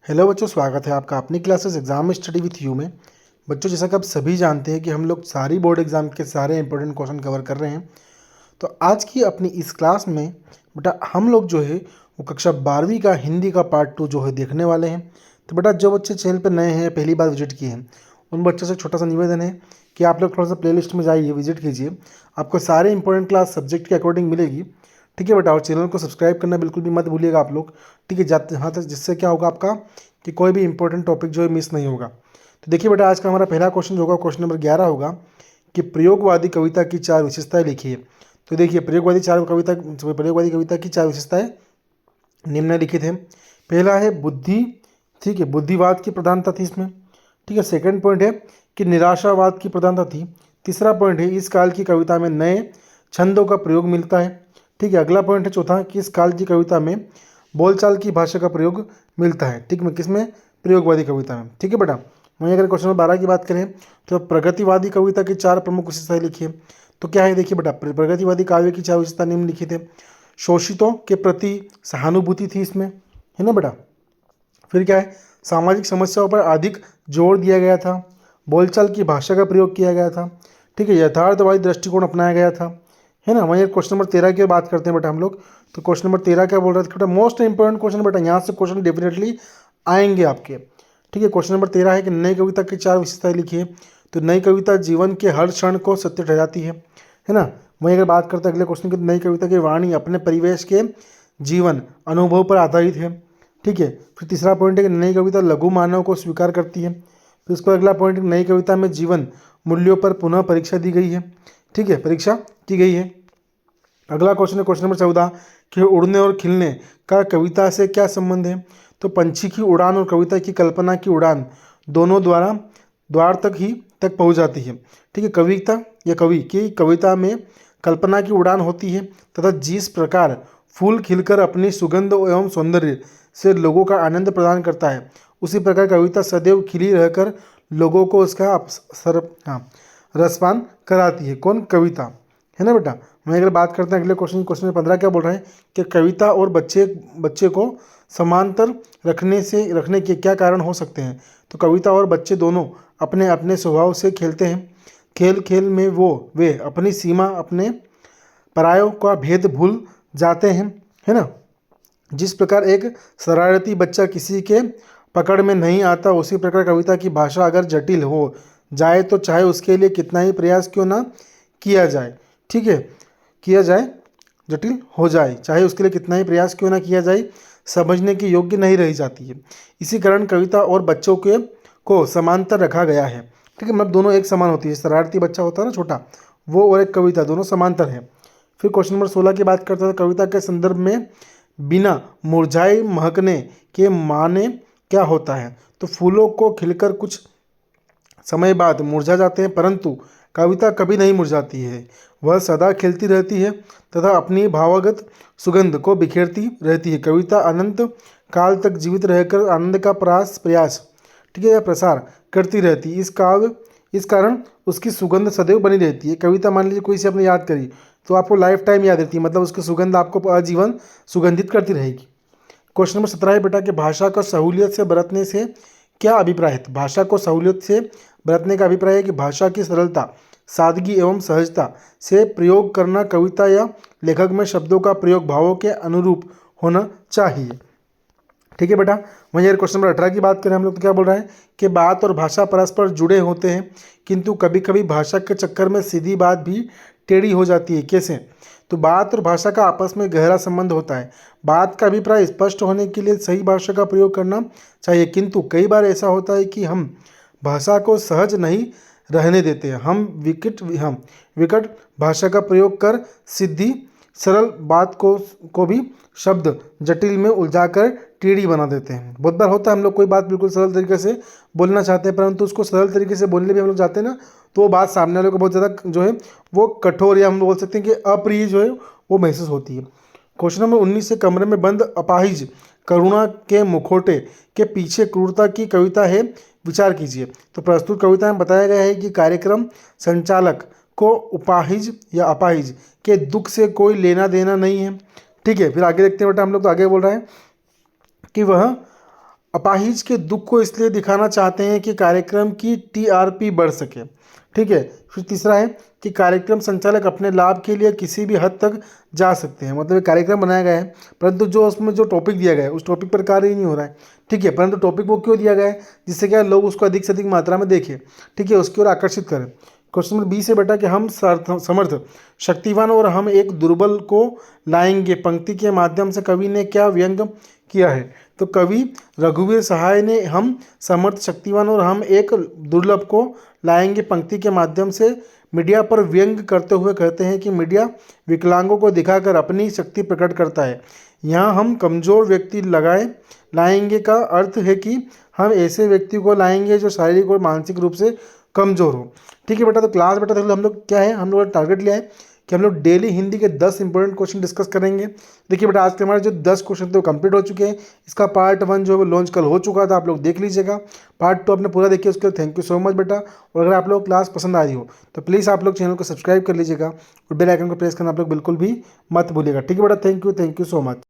Hello बच्चों, स्वागत है आपका अपनी classes exam study with you में। बच्चों, जैसा कि आप सभी जानते हैं कि हम लोग सारी बोर्ड एग्जाम के सारे इंपॉर्टेंट क्वेश्चन कवर कर रहे हैं। तो आज की अपनी इस क्लास में बेटा हम लोग जो है वो कक्षा 12वीं का हिंदी का पार्ट 2 जो है देखने वाले हैं। तो बेटा जो बच्चे चैनल पर नए हैं, पहली बार विजिट किए हैं, उन बच्चों से छोटा सा निवेदन है कि आप लोग थोड़ा सा प्लेलिस्ट में जाइए, विजिट कीजिए। आपको सारे इंपॉर्टेंट क्लास सब्जेक्ट के अकॉर्डिंग मिलेगी। ठीक है बेटा, और चैनल को सब्सक्राइब करना बिल्कुल भी मत भूलिएगा आप लोग। ठीक है, जाते यहाँ तक जिससे क्या होगा आपका कि कोई भी इंपॉर्टेंट टॉपिक जो है मिस नहीं होगा। तो देखिए बेटा, आज का हमारा पहला क्वेश्चन जो होगा क्वेश्चन नंबर 11 होगा कि प्रयोगवादी कविता की 4 विशेषताएं लिखिए। तो देखिए, प्रयोगवादी कविता की 4 विशेषताएं निम्नलिखित है। पहला है बुद्धि। ठीक है, बुद्धिवाद की प्रधानता थी इसमें। ठीक है, सेकंड पॉइंट है कि निराशावाद की प्रधानता थी। तीसरा पॉइंट है इस काल की कविता में नए छंदों का प्रयोग मिलता है। ठीक है, अगला पॉइंट है चौथा कि इस काल की कविता में बोलचाल की भाषा का प्रयोग मिलता है। ठीक है, किसमें? प्रयोगवादी कविता में। ठीक है बेटा, वहीं अगर क्वेश्चन नंबर 12 की बात करें तो प्रगतिवादी कविता की 4 प्रमुख विशेषताएं लिखिए। तो क्या है, देखिए बेटा, प्रगतिवादी काव्य की 4 विशेषता निम्नलिखित है। शोषितों के प्रति सहानुभूति थी इसमें, है ना बेटा। फिर क्या है, सामाजिक समस्याओं पर अधिक जोर दिया गया था। बोलचाल की भाषा का प्रयोग किया गया था। ठीक है, यथार्थवादी दृष्टिकोण अपनाया गया था, है ना। वहीं क्वेश्चन नंबर 13 की बात करते हैं बेटा हम लोग। तो क्वेश्चन नंबर 13 क्या बोल रहा था बेटा? मोस्ट इंपॉर्टेंट क्वेश्चन बेटा, यहाँ से क्वेश्चन डेफिनेटली आएंगे आपके। ठीक है, क्वेश्चन नंबर 13 है कि नई कविता की 4 विशेषताएं लिखिए। तो नई कविता जीवन के हर क्षण को सत्य ठहराती है ना। वहीं अगर बात करते हैं अगले क्वेश्चन की, नई कविता की वाणी अपने परिवेश के जीवन अनुभव पर आधारित है। ठीक है, फिर तीसरा पॉइंट है कि नई कविता लघु मानव को स्वीकार करती है। फिर उसका अगला पॉइंट, नई कविता में जीवन मूल्यों पर पुनः परीक्षा दी गई है। ठीक है, परीक्षा की गई है। अगला क्वेश्चन है क्वेश्चन नंबर 14 कि उड़ने और खिलने का कविता से क्या संबंध है। तो पंछी की उड़ान और कविता की कल्पना की उड़ान दोनों द्वार तक पहुंच जाती है। ठीक है, कविता या कवि की कविता में कल्पना की उड़ान होती है तथा जिस प्रकार फूल खिलकर अपनी सुगंध एवं सौंदर्य से लोगों का आनंद प्रदान करता है, उसी प्रकार कविता सदैव खिली रहकर लोगों को उसका रसपान कराती है। कौन? कविता, है ना बेटा। मैं अगर बात करते हैं अगले क्वेश्चन, क्वेश्चन नंबर 15 क्या बोल रहे हैं कि कविता और बच्चे को समांतर रखने के क्या कारण हो सकते हैं। तो कविता और बच्चे दोनों अपने अपने स्वभाव से खेलते हैं। खेल खेल में वे अपनी सीमा, अपने परायों का भेद भूल जाते हैं, है ना। जिस प्रकार एक शरारती बच्चा किसी के पकड़ में नहीं आता, उसी प्रकार कविता की भाषा अगर जटिल हो जाए तो चाहे उसके लिए कितना ही प्रयास क्यों ना किया जाए, ठीक है, किया जाए, जटिल हो जाए, चाहे उसके लिए कितना ही प्रयास क्यों ना किया जाए, समझने की योग्य नहीं रह जाती है। इसी कारण कविता और बच्चों के को समांतर रखा गया है। ठीक है, मतलब दोनों एक समान होती है। शरारती बच्चा होता है ना छोटा, वो और एक कविता दोनों समांतर है। फिर क्वेश्चन नंबर 16 की बात करते हैं। कविता के संदर्भ में बिना मुरझाए महकने के माने क्या होता है। तो फूलों को खिलकर कुछ समय बाद मुरझा जाते हैं, परंतु कविता कभी नहीं मुरझाती है। वह सदा खिलती रहती है तथा अपनी भावगत सुगंध को बिखेरती रहती है। कविता अनंत काल तक जीवित रहकर आनंद का प्रयास, ठीक है, या प्रसार करती रहती है। इस कारण उसकी सुगंध सदैव बनी रहती है। कविता मान लीजिए कोई से आपने याद करी तो आपको लाइफ टाइम याद रहती है, मतलब उसकी सुगंध आपको आजीवन सुगंधित करती रहेगी। क्वेश्चन नंबर 17 है बेटा कि भाषा का सहूलियत से बरतने से क्या अभिप्राय है। तो भाषा को सहूलियत से बरतने का अभिप्राय है कि भाषा की सरलता, सादगी एवं सहजता से प्रयोग करना। कविता या लेखक में शब्दों का प्रयोग भावों के अनुरूप होना चाहिए। ठीक है बेटा। वहीं अगर क्वेश्चन नंबर 18 की बात करें हम लोग तो क्या बोल रहे हैं कि बात और भाषा परस्पर जुड़े होते हैं, किंतु कभी कभी भाषा के चक्कर में सीधी बात भी टेढ़ी हो जाती है। कैसे? तो बात और भाषा का आपस में गहरा संबंध होता है। बात का अभिप्राय स्पष्ट होने के लिए सही भाषा का प्रयोग करना चाहिए, किंतु कई बार ऐसा होता है कि हम भाषा को सहज नहीं रहने देते हैं। हम विकट भाषा का प्रयोग कर सीधी सरल बात को भी शब्द जटिल में उलझाकर टेढ़ी बना देते हैं। बहुत बार होता है हम लोग कोई बात बिल्कुल सरल तरीके से बोलना चाहते हैं, परंतु उसको सरल तरीके से बोलने भी हम लोग चाहते हैं ना, तो वो बात सामने वाले को बहुत ज़्यादा जो है वो कठोर या हम बोल सकते हैं कि अप्रिय जो है वो महसूस होती है। क्वेश्चन नंबर 19 से कमरे में बंद अपाहिज करुणा के मुखौटे के पीछे क्रूरता की कविता है, विचार कीजिए। तो प्रस्तुत कविता में बताया गया है कि कार्यक्रम संचालक को उपाहिज या अपाहिज के दुख से कोई लेना देना नहीं है। ठीक है, फिर आगे देखते हैं बेटा हम लोग। तो आगे बोल रहे हैं कि वह अपाहिज के दुख को इसलिए दिखाना चाहते हैं कि कार्यक्रम की टीआरपी बढ़ सके। ठीक है। फिर तीसरा है कि कार्यक्रम संचालक अपने लाभ के लिए किसी भी हद तक जा सकते हैं। मतलब एक कार्यक्रम बनाया गया है परंतु जो उसमें जो टॉपिक दिया गया है उस टॉपिक पर कार्य ही नहीं हो रहा है। ठीक है। परंतु टॉपिक वो क्यों दिया गया है, जिससे क्या लोग उसको अधिक से अधिक मात्रा में देखें। ठीक है, उसकी ओर आकर्षित करें। क्वेश्चन नंबर 20 है बेटा कि हम समर्थ, शक्तिवान और हम एक दुर्बल को लाएंगे पंक्ति के माध्यम से कवि ने क्या व्यंग किया है। तो कवि रघुवीर सहाय ने हम समर्थ, शक्तिवान और हम एक दुर्लभ को लाएंगे पंक्ति के माध्यम से मीडिया पर व्यंग करते हुए कहते हैं कि मीडिया विकलांगों को दिखाकर अपनी शक्ति प्रकट करता है। यहाँ हम कमज़ोर व्यक्ति लाएंगे का अर्थ है कि हम ऐसे व्यक्ति को लाएंगे जो शारीरिक और मानसिक रूप से कमज़ोर हो। ठीक है बेटा, तो क्लास बेटा देखो हम लोग क्या है, हम लोग टारगेट लिया है कि हम लोग डेली हिंदी के 10 इंपॉर्टेंट क्वेश्चन डिस्कस करेंगे। देखिए बेटा, आज के हमारे जो 10 क्वेश्चन थे वो कंप्लीट हो चुके हैं। इसका पार्ट 1 जो है वो लॉन्च कल हो चुका था, आप लोग देख लीजिएगा। पार्ट 2 आपने पूरा देखिए, उसके लिए थैंक यू सो मच बेटा। और अगर आप लोग क्लास पसंद आ रही हो तो प्लीज़ आप लोग चैनल को सब्सक्राइब कर लीजिएगा और बेल आइकन को प्रेस करना आप लोग बिल्कुल भी मत भूलिएगा। ठीक है बेटा, थैंक यू सो मच।